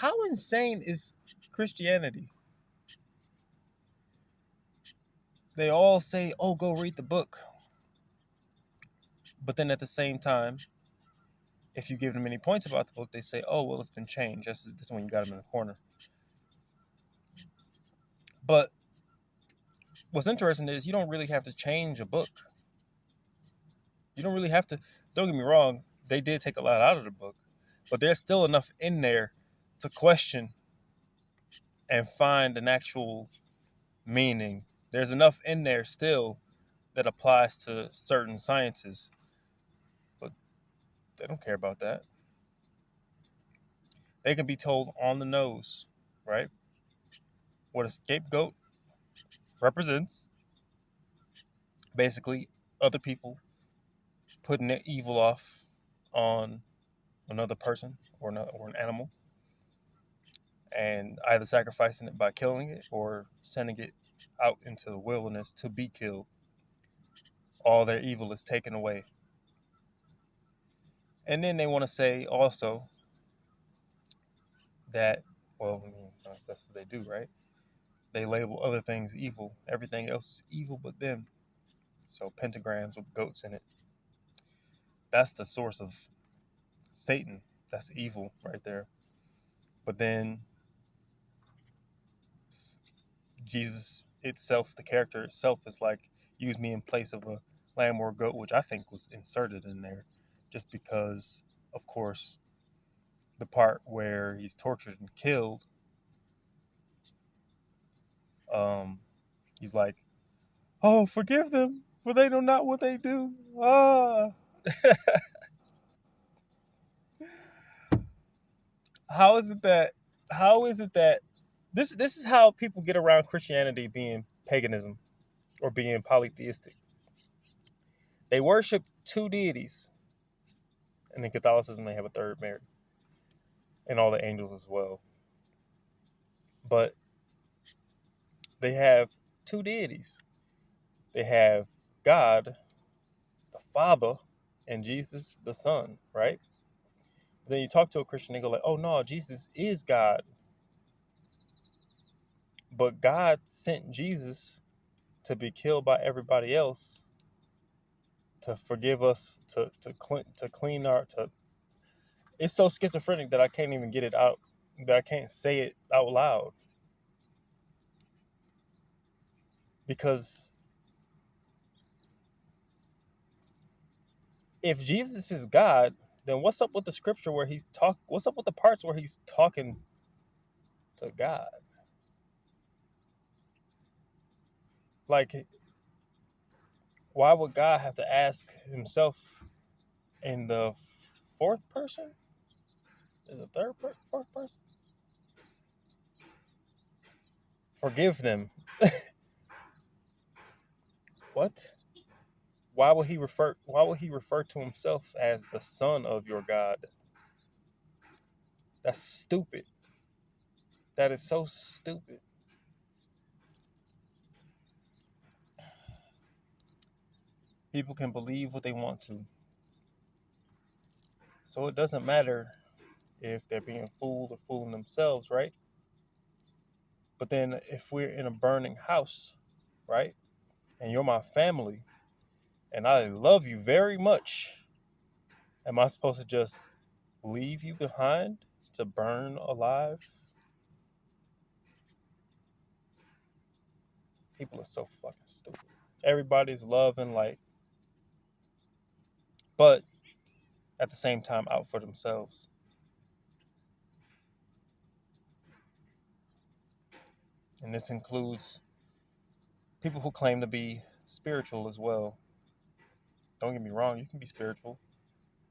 How insane is Christianity? They all say, "Oh, go read the book," but then at the same time, if you give them any points about the book, they say, "Oh, well, it's been changed. This is when you got them in the corner." But what's interesting is you don't really have to change a book. You don't really have to. Don't get me wrong; they did take a lot out of the book, but there's still enough in there to question and find an actual meaning. There's enough in there still that applies to certain sciences, but they don't care about that. They can be told on the nose, right? What a scapegoat represents basically other people putting their evil off on another person or an animal and either sacrificing it by killing it or sending it out into the wilderness to be killed. All their evil is taken away. And then they want to say also that, well, I mean, that's what they do, right? They label other things evil. Everything else is evil but them. So pentagrams with goats in it. That's the source of Satan. That's evil right there. But then Jesus itself, the character itself, is like, use me in place of a lamb or a goat, which I think was inserted in there just because, of course, the part where he's tortured and killed, um, he's like, "Oh, forgive them, for they know not what they do." Ah, how is it that? How is it that this is how people get around Christianity being paganism or being polytheistic? They worship two deities, and in Catholicism they have a third Mary, and all the angels as well. But they have two deities. They have God, the Father, and Jesus, the Son, right? But then you talk to a Christian, they go like, "Oh no, Jesus is God." But God sent Jesus to be killed by everybody else to forgive us, to clean our to. It's so schizophrenic that I can't even get it out. That I can't say it out loud because if Jesus is God, then what's up with the scripture where he's talk? What's up with the parts where he's talking to God? Like, why would God have to ask himself in the fourth person? Is it fourth person? Forgive them. What? Why would he refer to himself as the son of your God? That's stupid. That is so stupid. People can believe what they want to. So it doesn't matter if they're being fooled or fooling themselves, right? But then if we're in a burning house, right? And you're my family and I love you very much, am I supposed to just leave you behind to burn alive? People are so fucking stupid. Everybody's love and light, but at the same time out for themselves. And this includes people who claim to be spiritual as well. Don't get me wrong, you can be spiritual,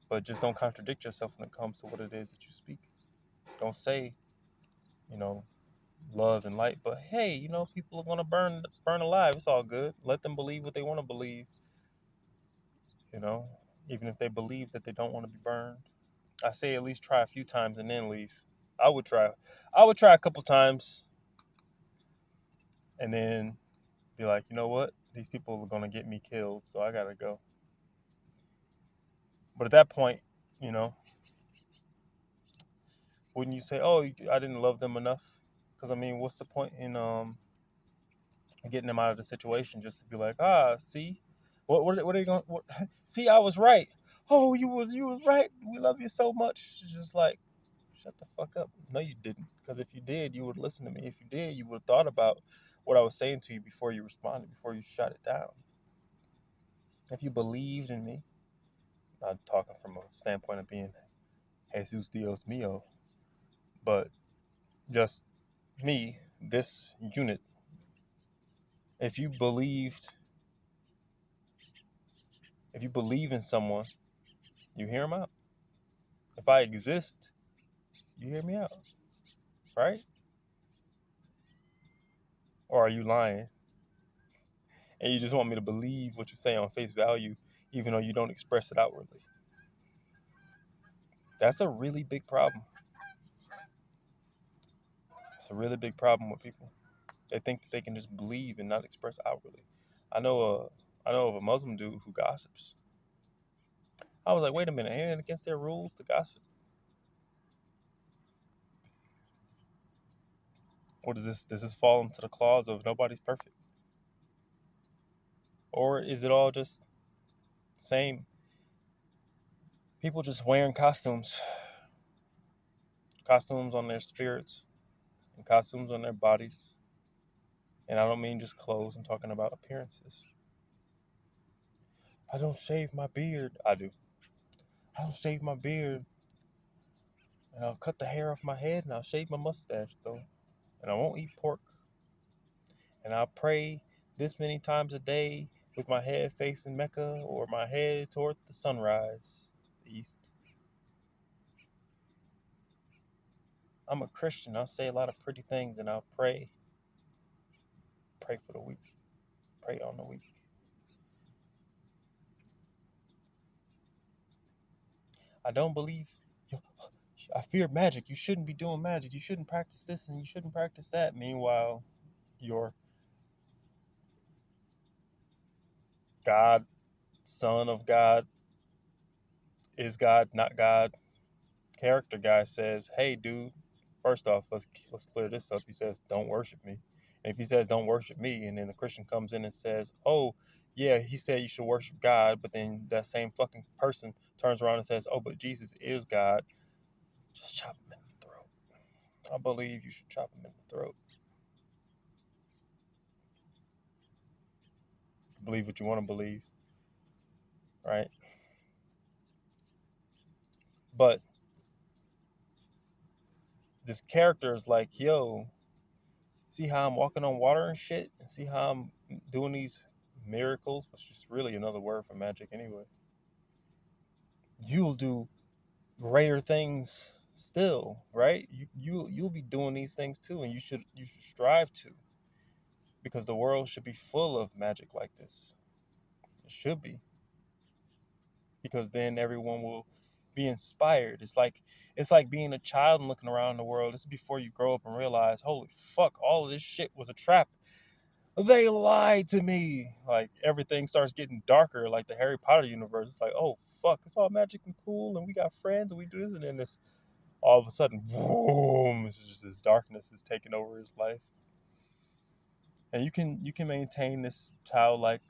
but just don't contradict yourself when it comes to what it is that you speak. Don't say, you know, love and light, but hey, people are gonna burn alive. It's all good. Let them believe what they want to believe, you know, even if they believe that they don't want to be burned. I say at least try a few times and then leave. I would try. I would try a couple times and then be like, you know what? These people are gonna get me killed, so I gotta go. But at that point, you know, wouldn't you say, "Oh, I didn't love them enough"? Because I mean, what's the point in getting them out of the situation just to be like, see, what are you going? What, see, I was right. Oh, you was right. We love you so much. It's just like, shut the fuck up. No, you didn't. Because if you did, you would listen to me. If you did, you would have thought about what I was saying to you before you responded, before you shut it down. If you believed in me, not talking from a standpoint of being Jesus Dios mío, but just me, this unit. If you believed, if you believe in someone, you hear them out. If I exist, you hear me out, right? Or are you lying? And you just want me to believe what you say on face value, even though you don't express it outwardly. That's a really big problem. It's a really big problem with people. They think that they can just believe and not express outwardly. I know of a Muslim dude who gossips. I was like, wait a minute, ain't it against their rules to gossip? Or does this fall into the clause of nobody's perfect? Or is it all just the same people just wearing costumes on their spirits and costumes on their bodies? And I don't mean just clothes, I'm talking about appearances. I don't shave my beard. I do. I don't shave my beard. And I'll cut the hair off my head and I'll shave my mustache though. And I won't eat pork. And I'll pray this many times a day with my head facing Mecca or my head toward the sunrise, the east. I'm a Christian. I'll say a lot of pretty things and I'll pray. Pray for the weak. Pray on the weak. I don't believe. I fear magic. You shouldn't be doing magic. You shouldn't practice this and you shouldn't practice that. Meanwhile, your God, Son of God, is God, not God, character guy says, "Hey, dude, first off, let's clear this up." He says, "Don't worship me." And if he says, "Don't worship me," and then the Christian comes in and says, "Oh, yeah, he said you should worship God," but then that same fucking person turns around and says, "Oh, but Jesus is God," just chop him in the throat. I believe you should chop him in the throat. Believe what you want to believe, right? But this character is like, yo, see how I'm walking on water and shit? And see how I'm doing these miracles, which is really another word for magic anyway. You'll do greater things still, right? You'll be doing these things too, and you should strive to, because the world should be full of magic like this. It should be, because then everyone will be inspired. It's like being a child and looking around the world. This is before you grow up and realize, holy fuck, all of this shit was a trap. They lied to me. Like everything starts getting darker, like the Harry Potter universe. It's like, oh fuck, it's all magic and cool, and we got friends, and we do this, and then this all of a sudden, boom! It's just this darkness is taking over his life, and you can maintain this childlike,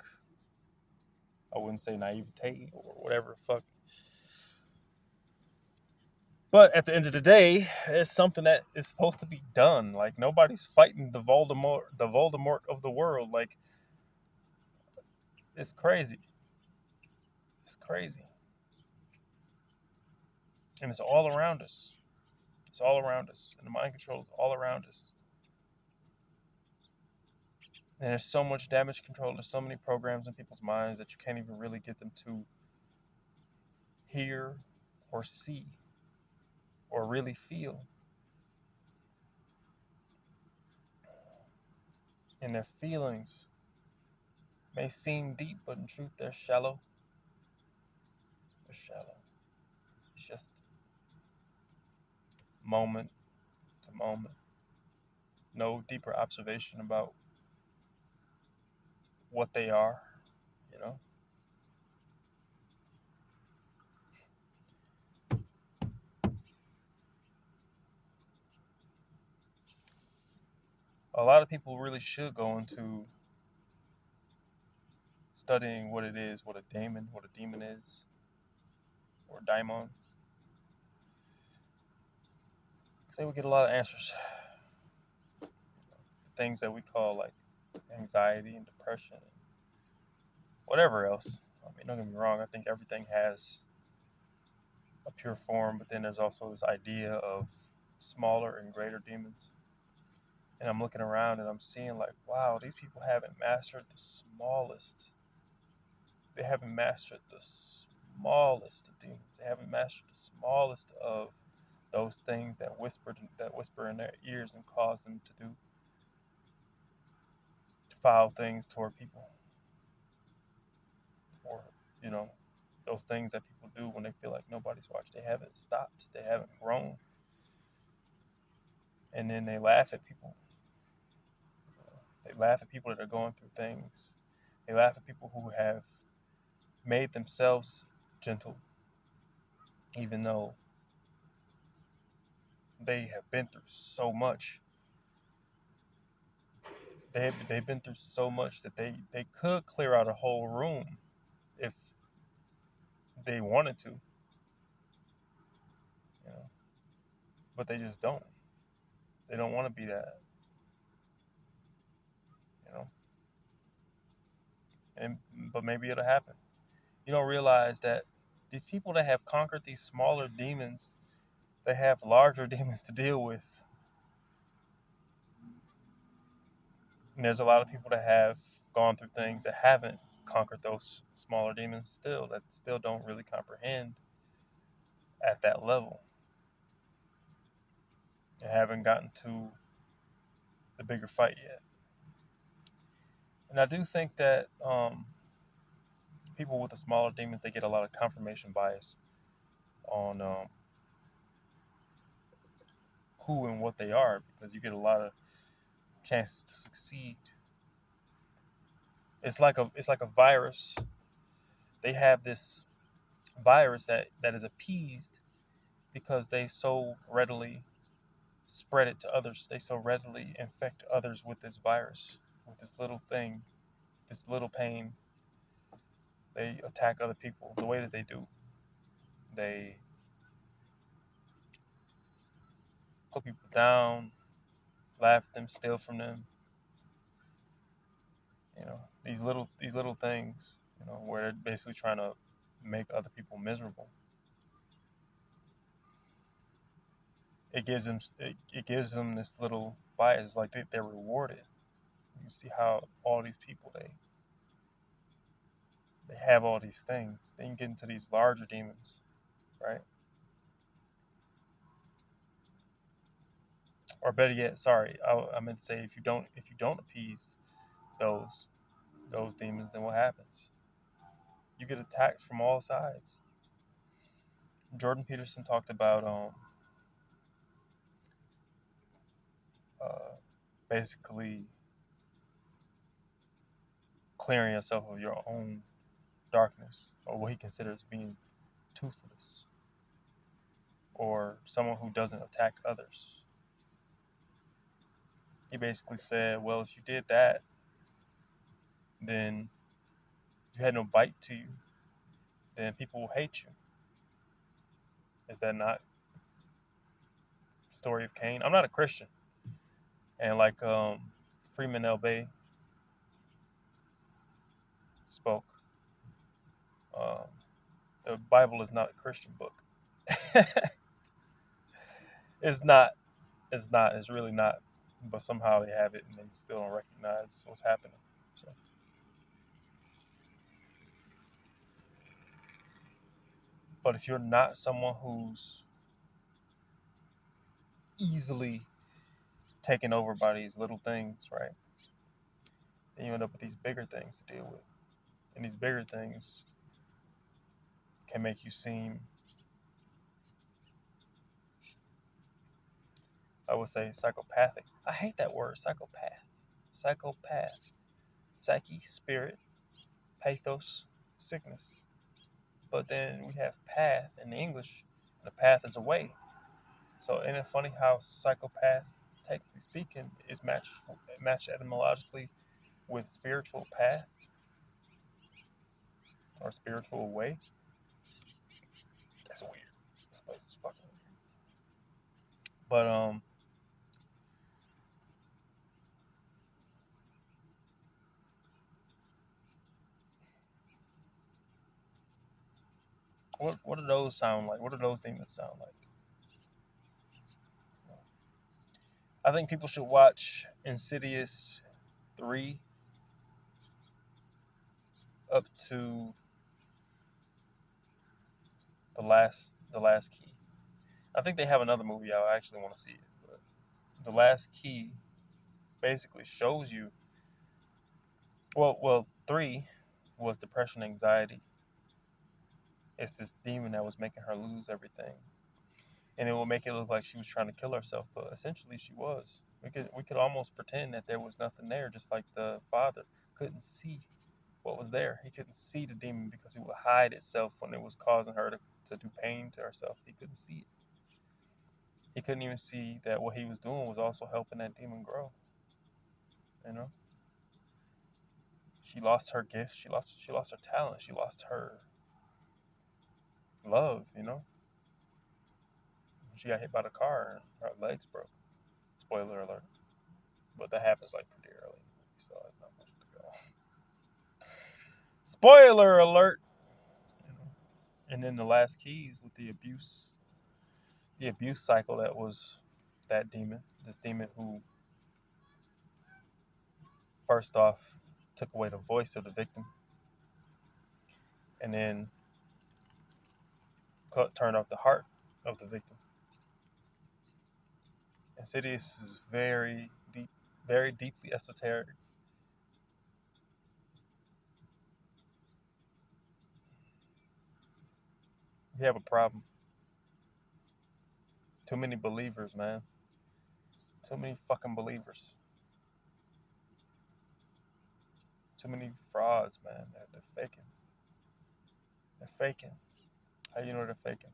I wouldn't say naivete or whatever fuck, but at the end of the day, it's something that is supposed to be done. Like nobody's fighting the Voldemort of the world. Like it's crazy. It's crazy. And it's all around us. It's all around us. And the mind control is all around us. And there's so much damage control. There's so many programs in people's minds that you can't even really get them to hear or see or really feel. And their feelings may seem deep, but in truth, they're shallow. They're shallow. It's just moment to moment. No deeper observation about what they are, you know? a lot of people really should go into studying what it is, what a demon is, or daimon, because they would get a lot of answers. Things that we call like anxiety and depression, and whatever else. I mean, don't get me wrong. I think everything has a pure form, but then there's also this idea of smaller and greater demons. And I'm looking around and I'm seeing like, wow, these people haven't mastered the smallest. They haven't mastered the smallest of demons. They haven't mastered the smallest of those things that whisper in their ears and cause them to do foul things toward people, or you know, those things that people do when they feel like nobody's watched. They haven't stopped. They haven't grown, and then they laugh at people. They laugh at people that are going through things. They laugh at people who have made themselves gentle, even though they have been through so much. They've been through so much that they could clear out a whole room if they wanted to, you know, but they just don't. They don't want to be that, you know. And but maybe it'll happen. You don't realize that these people that have conquered these smaller demons, they have larger demons to deal with. And there's a lot of people that have gone through things that haven't conquered those smaller demons still, that still don't really comprehend at that level, and haven't gotten to the bigger fight yet. And I do think that people with the smaller demons, they get a lot of confirmation bias on who and what they are, because you get a lot of chances to succeed. It's like a virus. They have this virus that is appeased because they so readily spread it to others. They so readily infect others with this virus, with this little thing, this little pain. They attack other people the way that they do. They put people down, laugh at them, steal from them. You know, these little things. You know, where they're basically trying to make other people miserable. It gives them this little bias. It's like they're rewarded. You see how all these people they have all these things. Then you get into these larger demons, right? Or better yet, sorry, I meant to say if you don't appease those those demons, then what happens? You get attacked from all sides. Jordan Peterson talked about uh, basically clearing yourself of your own darkness, or what he considers being toothless, or someone who doesn't attack others. He basically said, well, if you did that, then you had no bite to you, then people will hate you. Is that not the story of Cain? I'm not a Christian, and like Freeman L. Bay spoke, um, the Bible is not a Christian book. It's not. It's not. It's really not. But somehow they have it, and they still don't recognize what's happening. So, but if you're not someone who's easily taken over by these little things, right? Then you end up with these bigger things to deal with, and these bigger things can make you seem, I would say, psychopathic. I hate that word, psychopath. Psychopath. Psyche, spirit, pathos, sickness. But then we have path in English, and the path is a way. So isn't it funny how psychopath technically speaking, is matched etymologically with spiritual path or spiritual way. That's weird. This place is fucking weird. But what do those sound like? What do those demons sound like? I think people should watch Insidious 3 up to the last key. I think they have another movie out. I actually want to see it, but the last key basically shows you. Well, 3 was depression, anxiety. It's this demon that was making her lose everything, and it will make it look like she was trying to kill herself, but essentially she was. We could almost pretend that there was nothing there, just like the father couldn't see what was there. He couldn't see the demon because it would hide itself when it was causing her to do pain to herself. He couldn't see it. He couldn't even see that what he was doing was also helping that demon grow. You know, she lost her gift. She lost her talent. She lost her love. You know, she got hit by the car and her legs broke. Spoiler alert. But that happens like pretty early, so it's not much to go. Spoiler alert. You know? And then the last keys with the abuse cycle that was that demon. This demon who, first off, took away the voice of the victim, and then turned off the heart of the victim. Insidious is very deep, very deeply esoteric. We have a problem. Too many believers, man. Too many fucking believers. Too many frauds, man. They're faking. They're faking. How you know they're faking?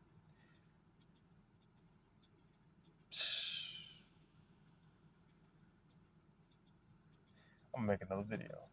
I'm gonna make another video.